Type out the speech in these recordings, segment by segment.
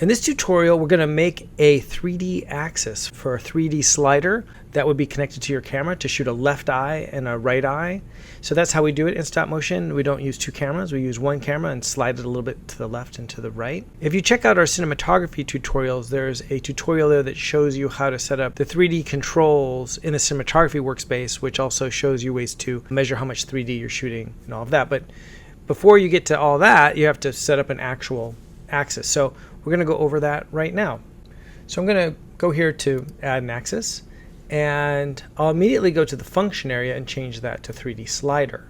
In this tutorial, we're going to make a 3D axis for a 3D slider that would be connected to your camera to shoot a left eye and a right eye. So that's how we do it in stop motion. We don't use two cameras. We use one camera and slide it a little bit to the left and to the right. If you check out our cinematography tutorials, there's a tutorial there that shows you how to set up the 3D controls in a cinematography workspace, which also shows you ways to measure how much 3D you're shooting and all of that. But before you get to all that, you have to set up an actual axis. So we're going to go over that right now. So I'm going to go here to add an axis, and I'll immediately go to the function area and change that to 3D slider.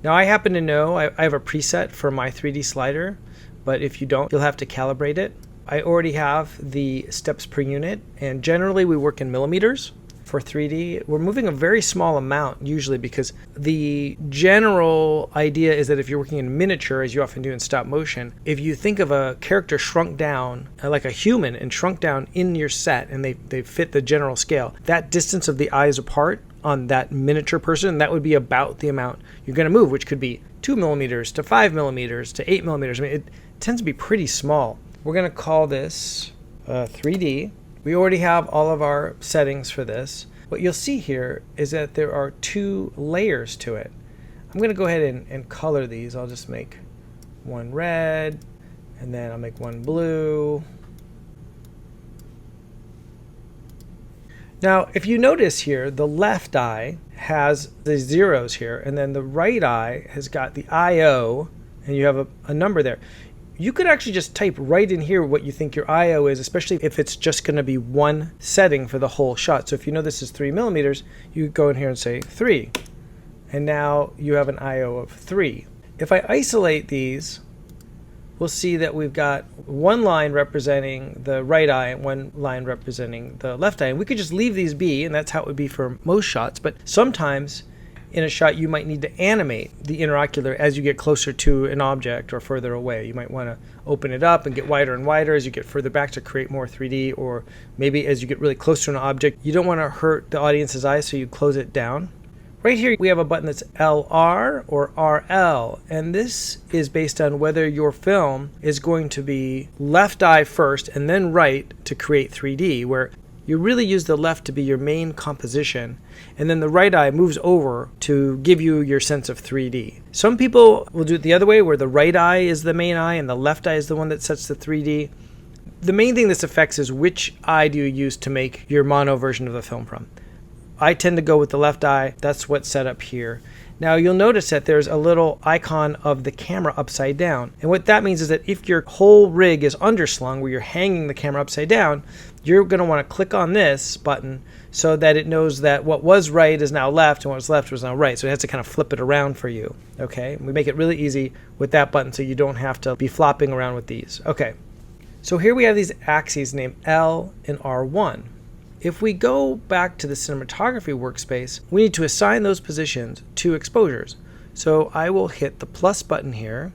Now I happen to know I have a preset for my 3D slider, but if you don't, you'll have to calibrate it. I already have the steps per unit, and generally we work in millimeters. For 3D, we're moving a very small amount usually, because the general idea is that if you're working in miniature, as you often do in stop motion, if you think of a character shrunk down like a human and shrunk down in your set and they fit the general scale, that distance of the eyes apart on that miniature person, that would be about the amount you're going to move, which could be 2 millimeters to 5 millimeters to 8 millimeters. I mean, it tends to be pretty small. We're going to call this 3D. We already have all of our settings for this. What you'll see here is that there are two layers to it. I'm going to go ahead and color these. I'll just make one red, and then I'll make one blue. Now, if you notice here, the left eye has the zeros here, and then the right eye has got the IO, and you have a number there. You could actually just type right in here what you think your IO is, especially if it's just going to be one setting for the whole shot. So if you know this is 3 millimeters, you go in here and say 3. And now you have an IO of 3. If I isolate these, we'll see that we've got one line representing the right eye and one line representing the left eye. And we could just leave these be, and that's how it would be for most shots. But sometimes in a shot, you might need to animate the interocular as you get closer to an object or further away. You might want to open it up and get wider and wider as you get further back to create more 3D, or maybe as you get really close to an object, you don't want to hurt the audience's eyes, so you close it down. Right here, we have a button that's LR or RL, and this is based on whether your film is going to be left eye first and then right to create 3D, where you really use the left to be your main composition, and then the right eye moves over to give you your sense of 3D. Some people will do it the other way, where the right eye is the main eye and the left eye is the one that sets the 3D. The main thing this affects is which eye do you use to make your mono version of the film from. I tend to go with the left eye. That's what's set up here. Now you'll notice that there's a little icon of the camera upside down. And what that means is that if your whole rig is underslung, where you're hanging the camera upside down, you're going to want to click on this button so that it knows that what was right is now left and what was left was now right. So it has to kind of flip it around for you. Okay, we make it really easy with that button so you don't have to be flopping around with these. Okay, so here we have these axes named L and R1. If we go back to the cinematography workspace, we need to assign those positions to exposures. So I will hit the plus button here.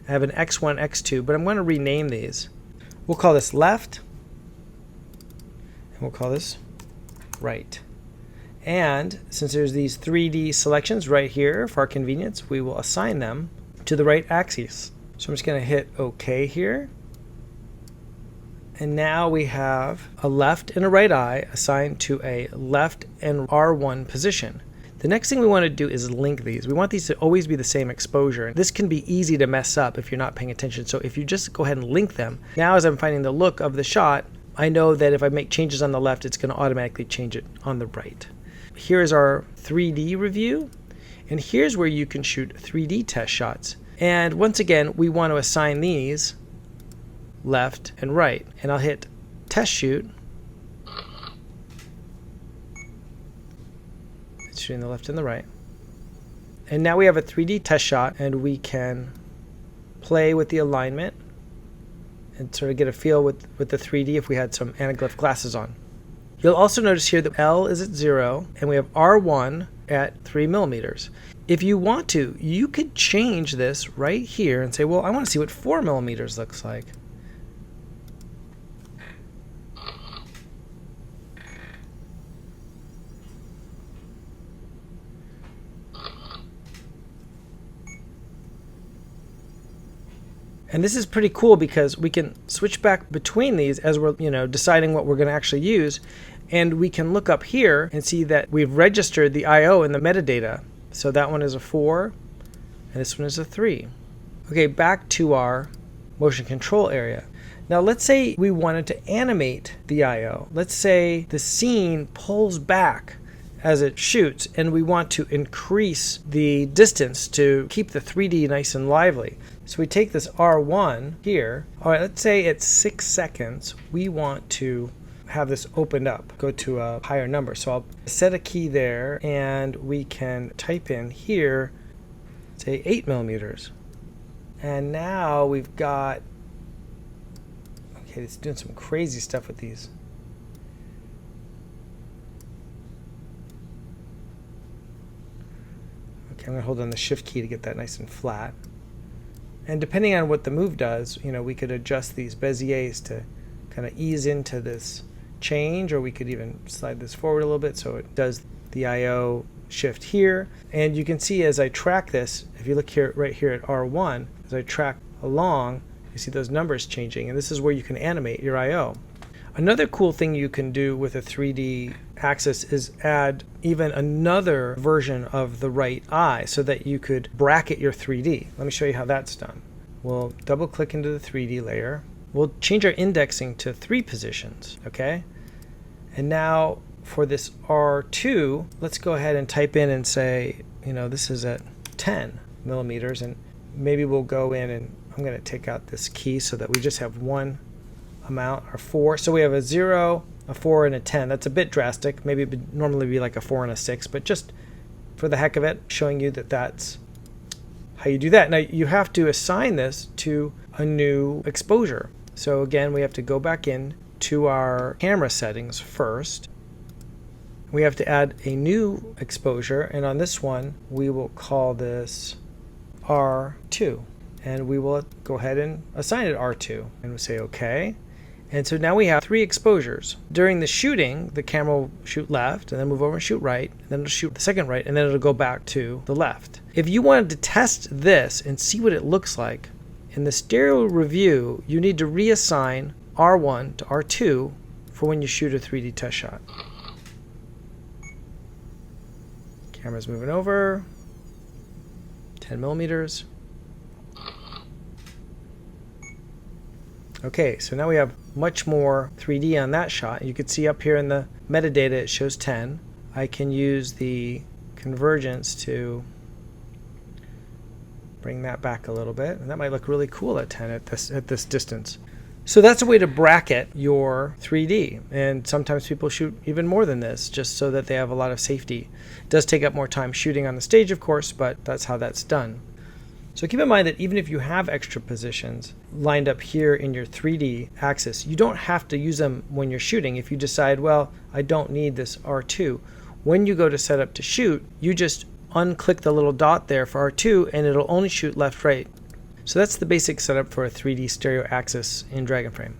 I have an X1, X2, but I'm going to rename these. We'll call this left, and we'll call this right. And since there's these 3D selections right here for our convenience, we will assign them to the right axis. So I'm just going to hit OK here. And now we have a left and a right eye assigned to a left and R1 position. The next thing we want to do is link these. We want these to always be the same exposure. This can be easy to mess up if you're not paying attention. So if you just go ahead and link them, now as I'm finding the look of the shot, I know that if I make changes on the left, it's going to automatically change it on the right. Here's our 3D review, and here's where you can shoot 3D test shots. And once again, we want to assign these left and right, and I'll hit test shoot. It's shooting the left and the right, and now we have a 3D test shot, and we can play with the alignment and sort of get a feel with the 3D if we had some anaglyph glasses on. You'll also notice here that L is at 0 and we have R1 at 3 millimeters. If you want to, you could change this right here and say, well, I want to see what 4 millimeters looks like. And this is pretty cool because we can switch back between these as we're, deciding what we're going to actually use. And we can look up here and see that we've registered the I/O in the metadata. So that one is a 4 and this one is a 3. Okay, back to our motion control area. Now let's say we wanted to animate the I/O. Let's say the scene pulls back as it shoots and we want to increase the distance to keep the 3D nice and lively. So we take this R1 here. All right, let's say it's 6 seconds. We want to have this opened up, go to a higher number. So I'll set a key there and we can type in here, say 8 millimeters. And now we've got, okay, it's doing some crazy stuff with these. Okay, I'm gonna hold on the shift key to get that nice and flat. And depending on what the move does, we could adjust these Beziers to kind of ease into this change, or we could even slide this forward a little bit so it does the I/O shift here. And you can see as I track this, if you look here, right here at R1, as I track along, you see those numbers changing, and this is where you can animate your I/O. Another cool thing you can do with a 3D axis is add even another version of the right eye so that you could bracket your 3D. Let me show you how that's done. We'll double click into the 3D layer. We'll change our indexing to 3 positions, okay? And now for this R2, let's go ahead and type in and say, this is at 10 millimeters, and maybe we'll go in and I'm going to take out this key so that we just have one amount, or 4. So we have a 0, a 4, and a 10. That's a bit drastic. Maybe it would normally be like a 4 and a 6, but just for the heck of it, showing you that that's how you do that. Now you have to assign this to a new exposure. So again, we have to go back in to our camera settings first. We have to add a new exposure, and on this one we will call this R2, and we will go ahead and assign it R2, and we'll say OK. And so now we have 3 exposures. During the shooting, the camera will shoot left and then move over and shoot right, and then it'll shoot the second right, and then it'll go back to the left. If you wanted to test this and see what it looks like, in the stereo review, you need to reassign R1 to R2 for when you shoot a 3D test shot. Camera's moving over, 10 millimeters. Okay, so now we have much more 3D on that shot. You can see up here in the metadata it shows 10. I can use the convergence to bring that back a little bit, and that might look really cool at 10 at this distance. So that's a way to bracket your 3D, and sometimes people shoot even more than this just so that they have a lot of safety. It does take up more time shooting on the stage, of course, but that's how that's done. So keep in mind that even if you have extra positions lined up here in your 3D axis, you don't have to use them when you're shooting. If you decide, well, I don't need this R2, when you go to set up to shoot, you just unclick the little dot there for R2 and it'll only shoot left, right. So that's the basic setup for a 3D stereo axis in DragonFrame.